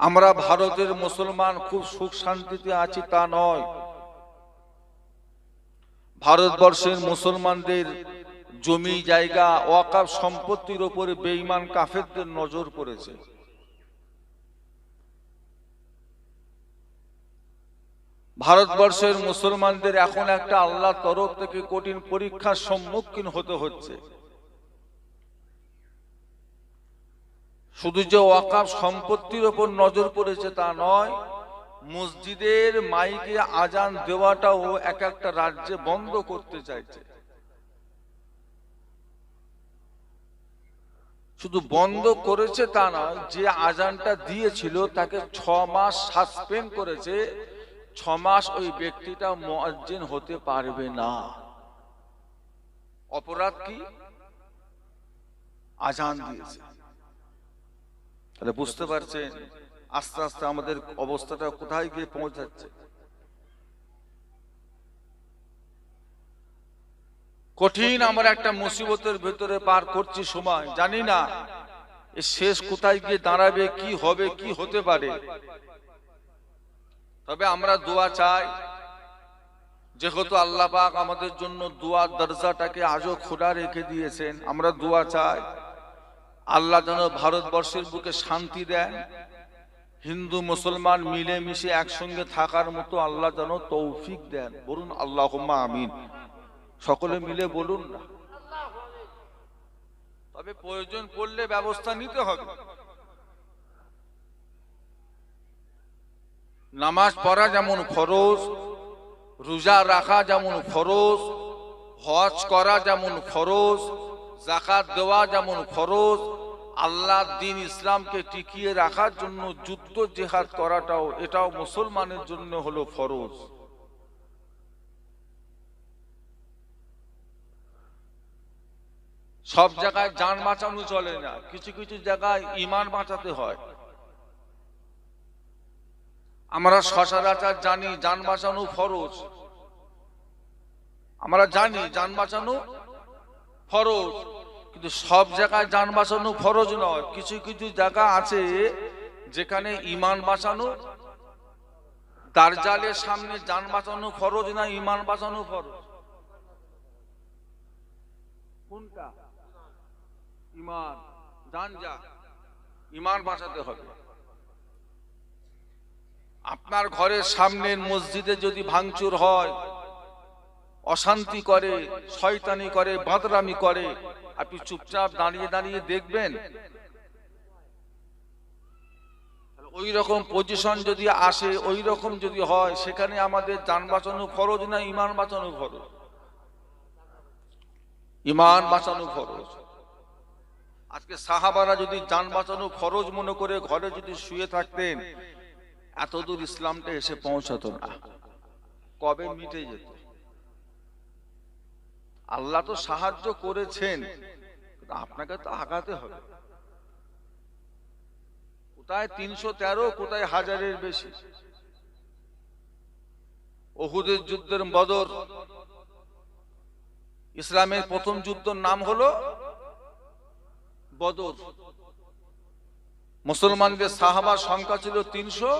আমরা ভারতের মুসলমান খুব সুখ শান্তিতে আছি তা নয়। ভারতবর্ষের মুসলমানদের জমি জায়গা ওয়াকাফ সম্পত্তির উপরে বেঈমান কাফেরদের নজর পড়েছে। ভারতবর্ষের মুসলমানদের এখন একটা আল্লাহর তরফ থেকে কঠিন পরীক্ষার সম্মুখীন হতে হচ্ছে। শুধু যে ওয়াকাফ সম্পত্তির উপর নজর পড়েছে তা নয়, মসজিদের মাইকে আজান দেওয়াটাও এক একটা রাজ্যে বন্ধ করতে চাইছে। শুধু বন্ধ করেছে তা নয়, যে আজানটা দিয়েছিল তাকে 6 মাস সাসপেন্ড করেছে। 6 মাস ওই ব্যক্তিটা মুয়াজ্জিন হতে পারবে না। অপরাধ কি? আজান দিয়েছে। তাহলে বুঝতে পারছেন আস্তে আস্তে আমাদের অবস্থাটা কোথায় গিয়ে পৌঁছাচ্ছে। কঠিন আমরা একটা মুসিবতের ভেতরে পার করছি সময়, জানি না এর শেষ কোথায় গিয়ে দাঁড়াবে, কি হবে, কি হতে পারে। তবে আমরা দোয়া চাই, যেহেতু আল্লাহ পাক আমাদের জন্য দোয়ার দরজাটাকে আজও খোলা রেখে দিয়েছেন, আমরা দোয়া চাই আল্লাহ যেন ভারতবর্ষের বুকে শান্তি দেন, হিন্দু মুসলমান মিলে মিশে একসঙ্গে থাকার মতো আল্লাহ যেন তৌফিক দেন। বলুন আল্লাহুম্মা আমিন। সকলে মিলে বলুন না। তবে প্রয়োজন পড়লে ব্যবস্থা নিতে হবে। নামাজ পড়া যেমন ফরজ, রোজা রাখা যেমন ফরজ, হজ করা যেমন ফরজ, যাকাত দেওয়া যেমন ফরজ, আল্লাহর দ্বীন ইসলামকে টিকিয়ে রাখার জন্য যুদ্ধ জিহাদ করাটাও এটাও মুসলমানের জন্য হলো ফরজ। সব জায়গায় জান বাঁচানো চলে না, কিছু কিছু জায়গায় ঈমান বাঁচাতে হয়। আমরা সচরাচর জানি জান বাঁচানো ফরজ, আমরা জানি জান বাঁচানো ফরজ, কিন্তু সব জায়গায় জান বাঁচানো ফরজ নয়। কিছু কিছু জায়গা আছে যেখানে ঈমান বাঁচানো, দাজ্জালের সামনে জান বাঁচানো ফরজ না ঈমান বাঁচানো ফরজ? কোনটা? ঈমান। জান যা, ঈমান বাঁচাতে হবে। আপনার ঘরের সামনের মসজিদে যদি ভাঙচুর হয়, অশান্তি করে, শয়তানি করে, বাদরামি করে, আপনি চুপচাপ দাঁড়িয়ে দাঁড়িয়ে দেখবেন? ওই রকম পজিশন যদি আসে, ওই রকম যদি হয়, সেখানে আমাদের জান বাঁচানো ফরজ না ঈমান বাঁচানো ফরজ? ঈমান বাঁচানো ফরজ। আজকে সাহাবারা যদি জান বাঁচানো ফরজ মনে করে ঘরে যদি শুয়ে থাকতেন, এতদূর ইসলামটা এসে পৌঁছাতো না, কবে মিটে যেত। আল্লাহ তো সাহায্য করেছেন, আপনাকে তো আগাতে হবে। কোথায় 313, কোথায় 1000-এর বেশি। উহুদের যুদ্ধের বদর, ইসলামের প্রথম যুদ্ধের নাম হলো বদর। মুসলমানদের সাহাবার সংখ্যা ছিল 300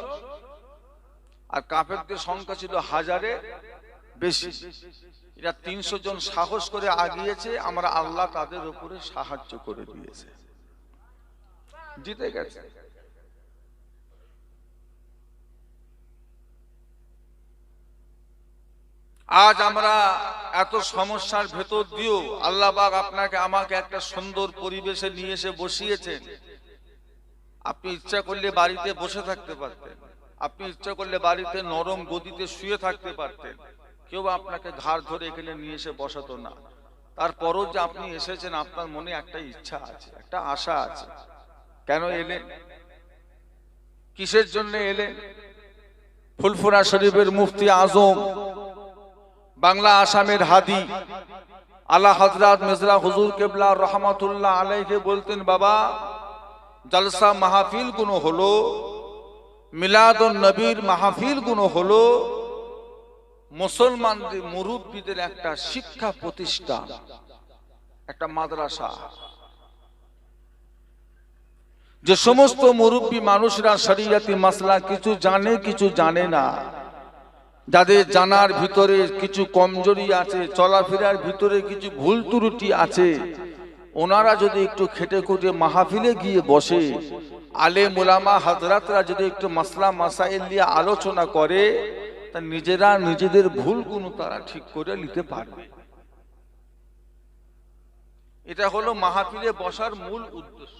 আর কাফেরদের সংখ্যা ছিল 1000-এর বেশি। এরা 300 জন সাহস করে আগিয়েছে, আমরা আল্লাহ তাদের উপরে সাহায্য করে দিয়েছে, জিতে গেছে। আজ আমরা এত সমস্যার ভেতর দিয়েও আল্লাহ পাক আপনাকে আমাকে একটা সুন্দর পরিবেশে নিয়ে এসে বসিয়েছেন। আপনি ইচ্ছা করলে বাড়িতে বসে থাকতে পারতেন, আপনি ইচ্ছা করলে বাড়িতে নরম গদিতে শুয়ে থাকতে পারতেন, কেউ আপনাকে ঘাড় ধরে এখানে নিয়ে এসে বসাতো না। তারপরও যে আপনি এসেছেন, আপনার মনে একটা ইচ্ছা আছে, একটা আশা আছে। কেন এলেন? কিসের জন্য এলেন? ফুলফুরা শরীফের মুফতি আজম, বাংলা আসামের হাদি আলা হযরত মির্জা হুজুর কেবলা রহমাতুল্লাহ আলাইহি বলতেন, বাবা জলসা মাহফিল গুলো হলো, মিলাদুন নবীর মাহফিল গুলো হলো মুসলমানদের মুরব্বীদের একটা শিক্ষা প্রতিষ্ঠান, একটা মাদ্রাসা। যে সমস্ত মুরব্বী মানুষরা শরিয়তি মাসলা কিছু জানে কিছু জানে না, যাদের জানার ভিতরে কিছু কমজোরি আছে, চলাফেরার ভিতরে কিছু ভুল ত্রুটি আছে, ওনারা যদি একটু খেটে খুঁটে মাহফিলে গিয়ে বসে, আলেম উলামা হযরতরা যদি একটু মাসলা মাসাইল নিয়ে আলোচনা করে, তা নিজেরা নিজেদের ভুলগুলো তারা ঠিক করে নিতে পারবে। এটা হলো মাহফিলে বসার মূল উদ্দেশ্য।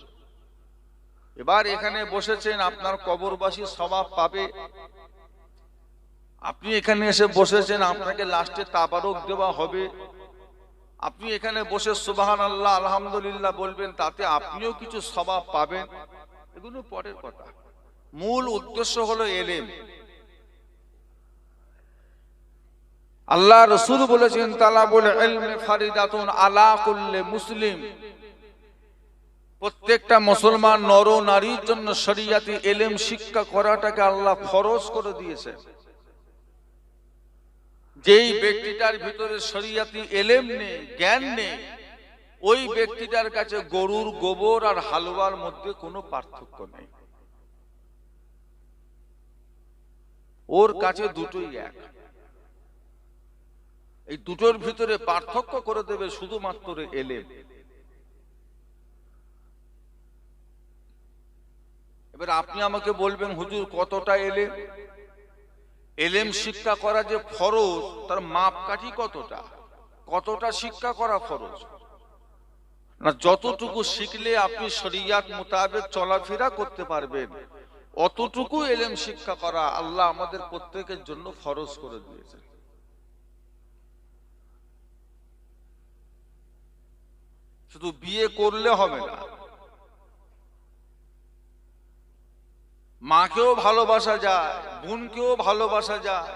এবার এখানে বসেছেন, আপনার কবরবাসী সওয়াব পাবে। আপনি এখানে এসে বসেছেন, আপনাকে লাস্টে তাবারক দেওয়া হবে। আপনি এখানে বসে সুবহানাল্লাহ আলহামদুলিল্লাহ বলবেন, তাতে আপনিও কিছু সওয়াব পাবেন। এগুলো পরের কথা। মূল উদ্দেশ্য হলো ইলম। আল্লাহ রাসূল বলেছেন, তালাবুল ইলমি ফারিদাতুন আলা কুল্লি মুসলিম। প্রত্যেকটা মুসলমান নর নারীর জন্য শরিয়তি ইলম শিক্ষা করাটাকে আল্লাহ ফরজ করে দিয়েছে। যেই ব্যক্তিটার ভিতরে শরিয়তি ইলম নেই, জ্ঞান নেই, ওই ব্যক্তিটার কাছে গরুর গোবর আর হালুয়ার মধ্যে কোনো পার্থক্য নেই। ওর কাছে দুটোই এক। এই দুটোর ভিতরে পার্থক্য করে দেবে শুধুমাত্র ইলম। এবার আপনি আমাকে বলবেন, হুজুর কতটা ইলম? ইলম শিক্ষা করা যে ফরজ, তার মাপকাঠি কতটা? কতটা শিক্ষা করা ফরজ? না, যতটুকু শিখলে আপনি শরিয়ত মোতাবেক চলাফেরা করতে পারবেন, অতটুকু ইলম শিক্ষা করা আল্লাহ আমাদের প্রত্যেকের জন্য ফরজ করে দিয়েছেন। শুধু বিয়ে করলে হবে না, মাকেও ভালোবাসা যায়, বোনকেও ভালোবাসা যায়,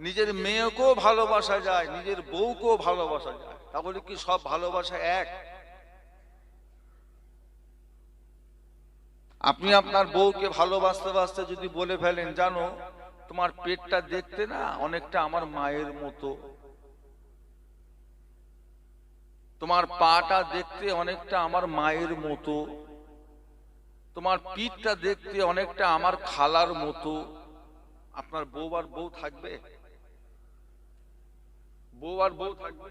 নিজের মেয়েকেও ভালোবাসা যায়, নিজের বউকেও ভালোবাসা যায়। তাহলে কি সব ভালোবাসা এক? আপনি আপনার বউকে ভালোবাসতে বাসতে যদি বলে ফেলেন, জানো তোমার পেটটা দেখতে না অনেকটা আমার মায়ের মতো, তোমার পাটা দেখতে অনেকটা আমার মায়ের মতো, তোমার পিঠটা দেখতে অনেকটা আমার খালার মতো, আপনার বউ আর বউ থাকবে? বউ আর বউ থাকবে?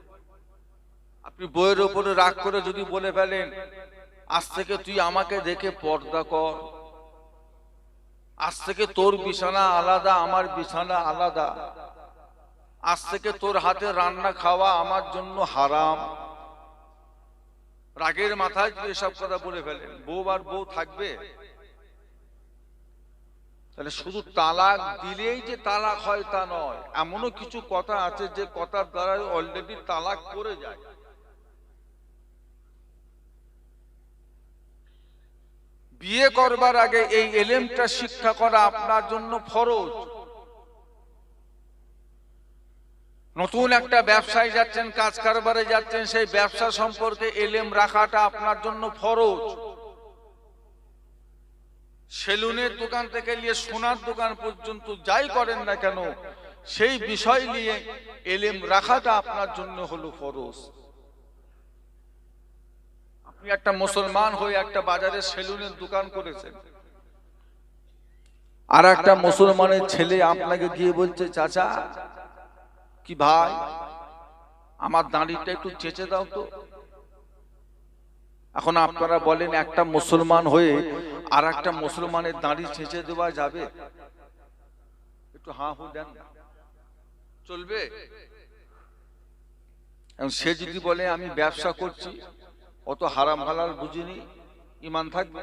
আপনি বউয়ের উপরে রাগ করে যদি বলে ফেলেন, আজ থেকে তুই আমাকে দেখে পর্দা কর, আজ থেকে তোর বিছানা আলাদা আমার বিছানা আলাদা, আজ থেকে তোর হাতে রান্না খাওয়া আমার জন্য হারাম, রাগের মাথায় যদি এসব কথা বলে ফেলেন, বউ আর বউ থাকবে? তাহলে শুধু তালাক দিলেই যে তালাক হয় তা নয়, এমনও কিছু কথা আছে যে কথার দ্বারা অলরেডি তালাক পড়ে যায়। বিয়ে করবার আগে এই ইলমটা শিক্ষা করা আপনার জন্য ফরজ। নতুন একটা ব্যবসায় যাচ্ছেন, কাজ কারবারে যাচ্ছেন, সেই ব্যবসা সম্পর্কে ইলম রাখাটা আপনার জন্য ফরজ। সেলুনের দোকান থেকে নিয়ে সোনার দোকান পর্যন্ত যাই করেন না কেন, সেই বিষয় নিয়ে ইলম রাখাটা আপনার জন্য হলো ফরজ। আপনি একটা মুসলমান হয়ে একটা বাজারে সেলুনের দোকান করেছেন, আর একটা মুসলমানের ছেলে আপনাকে গিয়ে বলছে, চাচা কি ভাই, আমার দাড়িটা একটু চেঁচে দাও তো। এখন আপনারা বলেন, একটা মুসলমান হয়ে আর একটা মুসলমানের দাড়ি চেঁচে দেওয়া যাবে? একটু হাঁ হু দেন, চলবে? সে যদি বলে আমি ব্যবসা করছি, অত হারাম হালাল বুঝিনি, ঈমান থাকবে?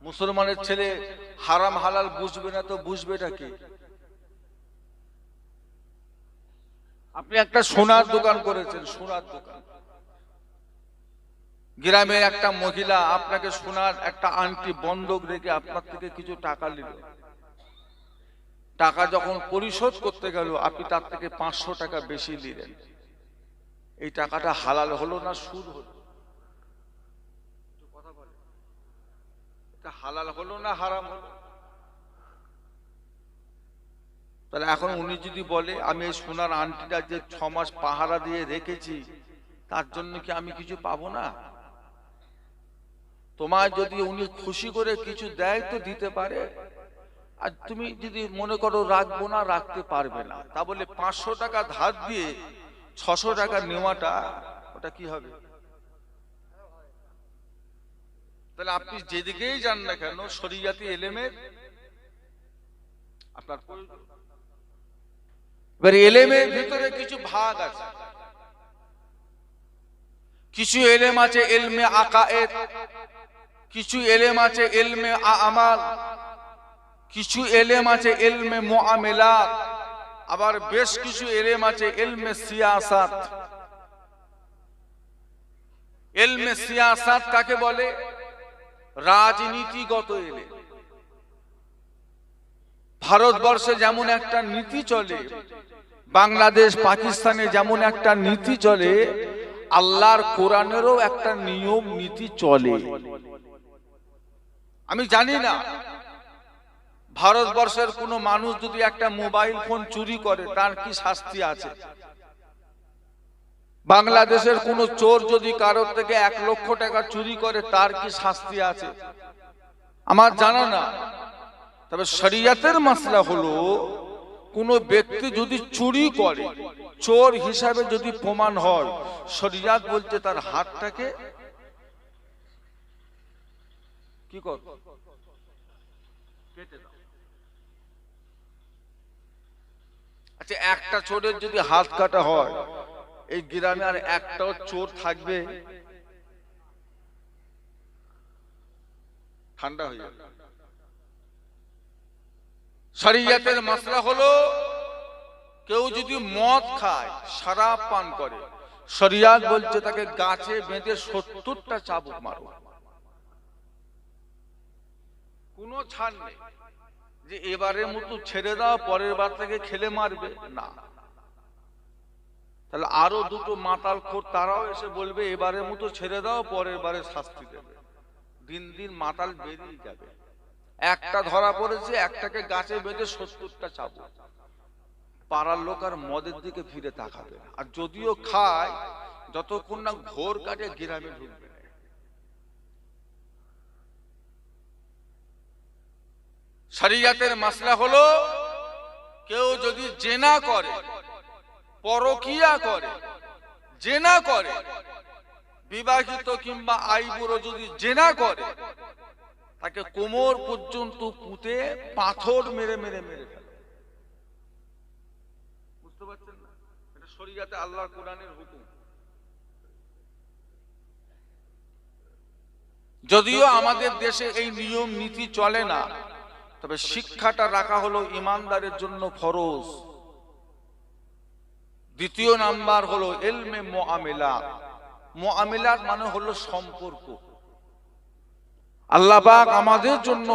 মুসলমানের ছেলে হারাম হালাল বুঝবে না তো বুঝবেটা কি? আপনি একটা সোনার দোকান করেছেন, সোনার দোকান, গ্রামের একটা মহিলা আপনাকে সোনার একটা আংটি বন্ধক রেখে আপনার থেকে কিছু টাকা নিল। টাকা যখন পরিশোধ করতে গেল, আপনি তার থেকে 500 টাকা বেশি নিলেন। এই টাকাটা হালাল হলো না সুদ হলো? কথা বলে, এটা হালাল হলো না হারাম হলো? তাহলে এখন উনি যদি বলে, আমি এই সোনার আংটিটা যে 6 মাস পাহারা দিয়ে রেখেছি, তার জন্য কি আমি কিছু পাবো না? তোমার যদি উনি খুশি করে কিছু দেয় তো দিতে পারে, আর তুমি যদি মনে করো রাখবো না, রাখতে পারবে না, তা বলে 500 টাকা ধার দিয়ে 600 টাকা নেওয়াটা ওটা কি হবে? তাহলে আপনি যেদিকেই যান না কেন শরিয়াতি এলেমের আপনার প্রয়োজন। এবার এলেমের ভিতরে কিছু ভাগ আছে, কিছু এলেম আছে ইলমে আকায়েদ, কিছু এলেম আছে ইলমে আমাল, কিছু এলেম আছে ইলমে মুআমালাত, আবার বেশ কিছু এলেম আছে ইলমে সিয়াসাত। ইলমে সিয়াসাত কাকে বলে? রাজনীতিগত এলেম। ভারতবর্ষে যেমন একটা নীতি চলে, বাংলাদেশ পাকিস্তানে যেমন একটা নীতি চলে, আল্লাহর কোরআনেরও একটা নিয়ম নীতি চলে। আমি জানি না ভারতবর্ষের কোন মানুষ যদি একটা মোবাইল ফোন চুরি করে তার কি শাস্তি আছে। বাংলাদেশের কোন চোর যদি কারোর থেকে 1 লক্ষ টাকা চুরি করে তার কি শাস্তি আছে আমার জানা না। তবে শরিয়তের মাসলা হলো কোন ব্যক্তি যদি চুরি করে, চোর হিসাবে যদি প্রমাণ হয়, শরিয়ত বলতে তার হাতটাকে কি কর, কেটে দাও। আচ্ছা, একটা চোরের যদি হাত কাটা হয়, এই গ্রামে আর একটাও চোর থাকবে? ঠান্ডা হয়ে যাবে। শরিয়তের মাসলা হলো কেউ যদি মদ খায়, শরাব পান করে, শরিয়ত বলছে তাকে গাছে বেঁধে 70টা চাবুক মারো। কোনো ছাড় নেই যে এবারের মতো ছেড়ে দাও, পরের বার থেকে খেলে মারবে না। তাহলে আরো দুটো মাতালখোর তারাও এসে বলবে এবারের মতো ছেড়ে দাও, পরের বারে শাস্তি দেবে। দিন দিন মাতাল বেরিয়ে যাবে। একটা ধরা পড়েছে, একটাকে গাছে বেঁধে 70টা চাবুক। পাড়ার লোক আর মদের দিকে ফিরে তাকাবে না, আর যদিও খায় যতক্ষণ না ঘোর কাটে গ্রামে ঢুকবে। শরিয়তের মাসলা হলো কেউ যদি জেনা করে, পরকিয়া করে, জেনা করে, বিবাহিত কিংবা আইবুড়ো যদি জেনা করে, তাকে কোমর পর্যন্ত পুঁতে পাথর মেরে মেরে মেরে ফেলে। বুঝতে পারছেন না? এটা শরিয়তে আল্লাহর কোরআনের হুকুম। যদিও আমাদের দেশে এই নিয়ম নীতি চলে না, তবে শিক্ষাটা রাখা হলো ইমানদারের জন্য ফরজ। দ্বিতীয় নাম্বার হলো ইলমে মুআমালাত। মুআমালাত মানে হলো সম্পর্ক। আল্লাহ পাক আমাদের জন্য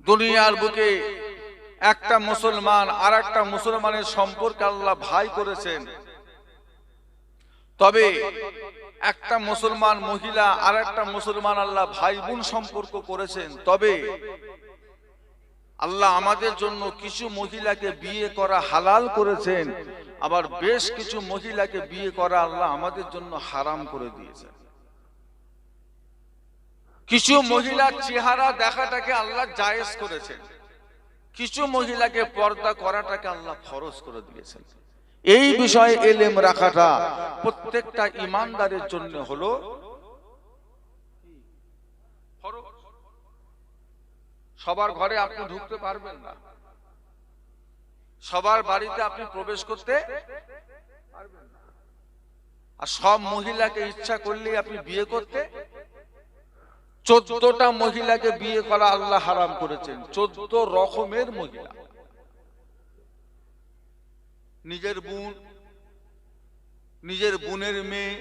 দুনিয়ার বুকে একটা মুসলমান আর একটা মুসলমানের সম্পর্কে আল্লাহ ভাই করেছেন। তবে একটা মুসলমান মহিলা আর একটা মুসলমান আল্লাহ ভাই বোন সম্পর্ক করেছেন। তবে আল্লাহ আমাদের জন্য কিছু মহিলাকে বিয়ে করা হালাল করেছেন, আবার বেশ কিছু মহিলাকে বিয়ে করা আল্লাহ আমাদের জন্য হারাম করে দিয়েছেন। কিছু মহিলার চেহারা দেখাটাকে আল্লাহ জায়েজ করেছেন, কিছু মহিলাকে পর্দা করাটাকে আল্লাহ ফরজ করে দিয়েছেন। এই বিষয়ে ইলম রাখাটা প্রত্যেকটা ইমানদারের জন্য হলো ফরজ। সবার ঘরে আপনি ঢুকতে পারবেন না, সবার বাড়িতে আপনি প্রবেশ করতে পারবেন না, আর সব মহিলাকে ইচ্ছা করলে আপনি বিয়ে করতে। 14টা মহিলাকে বিয়ে করা আল্লাহ হারাম করেছেন, 14 রকমের মহিলা। নিজের বোন, নিজের বোনের মেয়ে,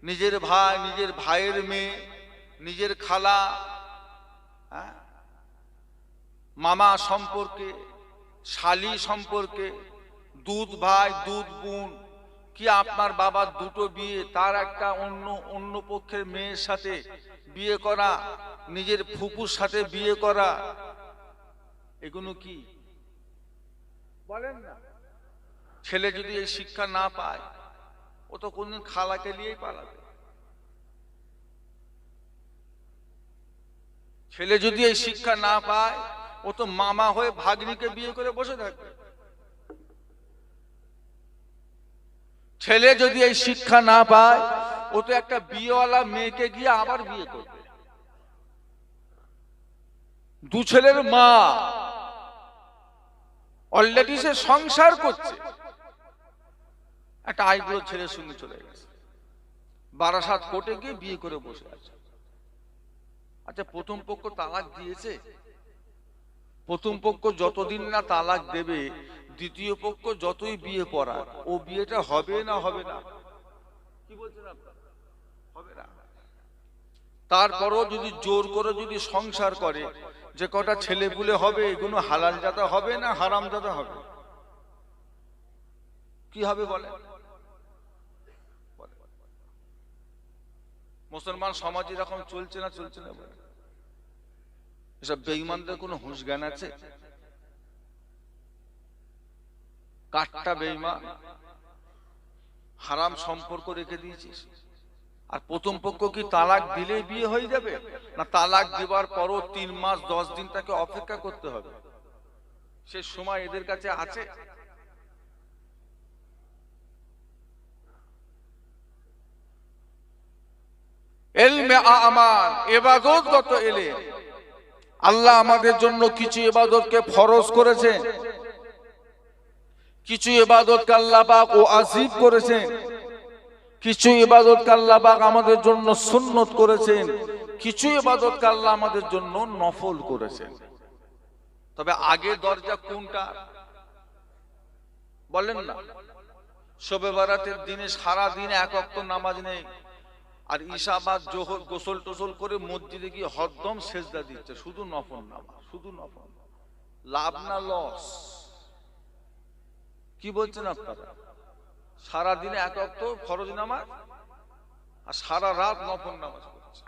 নিজের ভাই, নিজের ভাইয়ের মেয়ে, নিজের খালা, মামা সম্পর্কে, শালি সম্পর্কে, দুধ ভাই, দুধ বোন, কি আপনার বাবার দুটো বিয়ে, তার একটা অন্য পক্ষের মেয়ের সাথে বিয়ে করা, নিজের ফুপুর সাথে বিয়ে করা, এগুলো কি বলেন না? ছেলে যদি এই শিক্ষা না পায়, ও তো কোনদিন খালাকে নিয়েই পালাবে। ছেলে যদি এই শিক্ষা না পায়, ও তো মামা হয়ে ভাগ্নিকে বিয়ে করে বসে থাকবে। ছেলে যদি এই শিক্ষা না পায়, ও তো একটা বিয়েওয়ালা মেয়েকে গিয়ে আবার বিয়ে করবে। দু ছেলের মা, অলরেডি সে সংসার করছে, একটা আইবুড়ো ছেলের সঙ্গে চলে গেছে, বারাসাত কোর্টে গিয়ে বিয়ে করে বসে আছে। আচ্ছা, প্রথম পক্ষ তালাক দিয়েছে, প্রথম পক্ষ যতদিন না তালাক দেবে, দ্বিতীয় পক্ষ যতই বিয়ে পড়াক, ও বিয়েটা হবে না হবে না? কি বলছেন আপনারা? হবে না। তারপরও যদি জোর করে যদি সংসার করে, যে কটা ছেলে পুলে হবে, এগুলো হালাল জাদা হবে না হারাম জাদা হবে? কি হবে বলে? মুসলমান সমাজ এরকম চলছে না চলছে না বলে? এসব বেঈমানদের কোনো হুঁশ জ্ঞান আছে? কাটটা বেঈমান, হারাম সম্পর্ক রেখে দিয়েছিস। আর প্রথম পক্ষ কি তালাক দিলেই বিয়ে হয়ে যাবে? না, তালাক দেওয়ার পরও 3 মাস 10 দিন তাকে অপেক্ষা করতে হবে। সে সময় এদের কাছে আছে? ইলমে আমাল, ইবাদতগত ইলম। আল্লাহ আমাদের জন্য কিছু ইবাদতকে ফরজ করেছেন, কিছু ইবাদতকে আল্লাহ পাক ওয়াজিব করেছেন, কিছু ইবাদতকে আল্লাহ পাক আমাদের জন্য সুন্নত করেছেন, কিছু ইবাদতকে আল্লাহ আমাদের জন্য নফল করেছেন। তবে আগে দরজা কোনটা বলেন না? শবে বরাতের দিনে সারা দিন এক ওয়াক্ত নামাজ নেই, আর ঈশা বাদ জোহর গোসল টোসল করে মসজিদে গিয়ে হরদম সেজদা দিচ্ছে, শুধু নফল নামাজ, শুধু নফল। লাভ না লস? কি বলছেন আপনারা? সারা দিনে এক ওয়াক্ত ফরজ নামাজ আর সারা রাত নফল নামাজ করছে,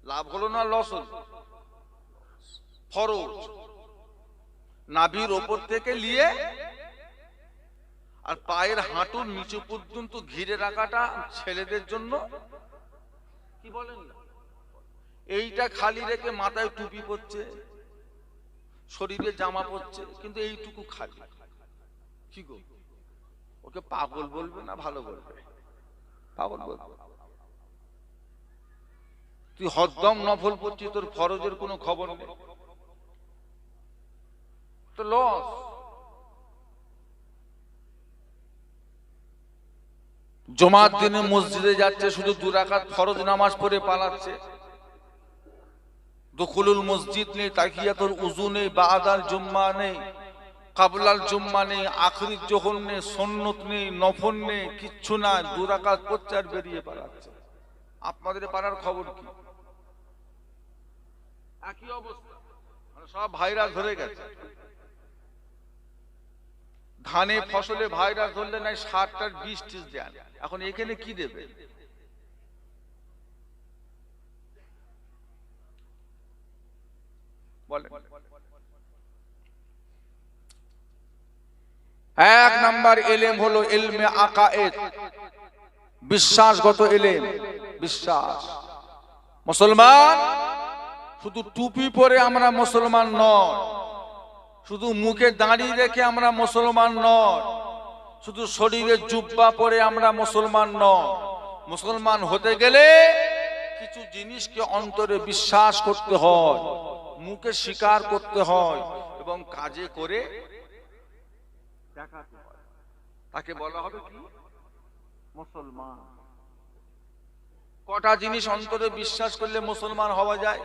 লাভ হলো না লস হলো? ফরজ নাভির ওপর থেকে নিয়ে আর পায়ের হাঁটুর নিচু পর্যন্ত ঘিরে রাখাটা ছেলেদের জন্য, কি বলেন না? এইটা খালি রেখে মাথায় টুপি পরছে, শরীরে জামা পরছে, কিন্তু এইটুকু খালি। কি গো, ওকে পাগল বলবে না ভালো বলবে? পাগল বলবে। তুই হরদম নফল পড়ছিস, তোর ফরজের কোনো খবর নেই, তো লস। জুমার দিনে মসজিদে যাচ্ছে, শুধু 2 রাকাত ফরজ নামাজ পড়ে পালাচ্ছে। দুখুলুল মসজিদ নেই, তাহিয়াতুল উযু নেই, বাদাল জুম্মা নেই, কাবলাল জুম্মা নেই, আখরির জোহর নেই, সুন্নত নেই, নফল নেই, কিচ্ছু না, 2 রাকাত পড়ছে আর বেরিয়ে পালাচ্ছে। আপনাদের পাড়ার খবর কি? একই অবস্থা, মানে সব ভাইরাস ধরে গেছে। ধানে ফসলে ভাইরাস ধরলে নাই 60টার 20 দেন, এখন এখানে কি দেবে? বলে এক নাম্বার ইলম হলো ইলমে আকায়েদ, বিশ্বাসগত ইলম। বিশ্বাস। মুসলমান শুধু টুপি পরে আমরা মুসলমান নয়, শুধু মুখে দাঁড়িয়ে রেখে আমরা মুসলমান নয়, শুধু শরীরে জুব্বা পরে আমরা মুসলমান নয়। মুসলমান হতে গেলে কিছু জিনিসকে অন্তরে বিশ্বাস করতে হয়, মুখে স্বীকার করতে হয় এবং কাজে করে দেখাতে হয়। তাকে বলা হবে কি? মুসলমান। কটা জিনিস অন্তরে বিশ্বাস করলে মুসলমান হওয়া যায়?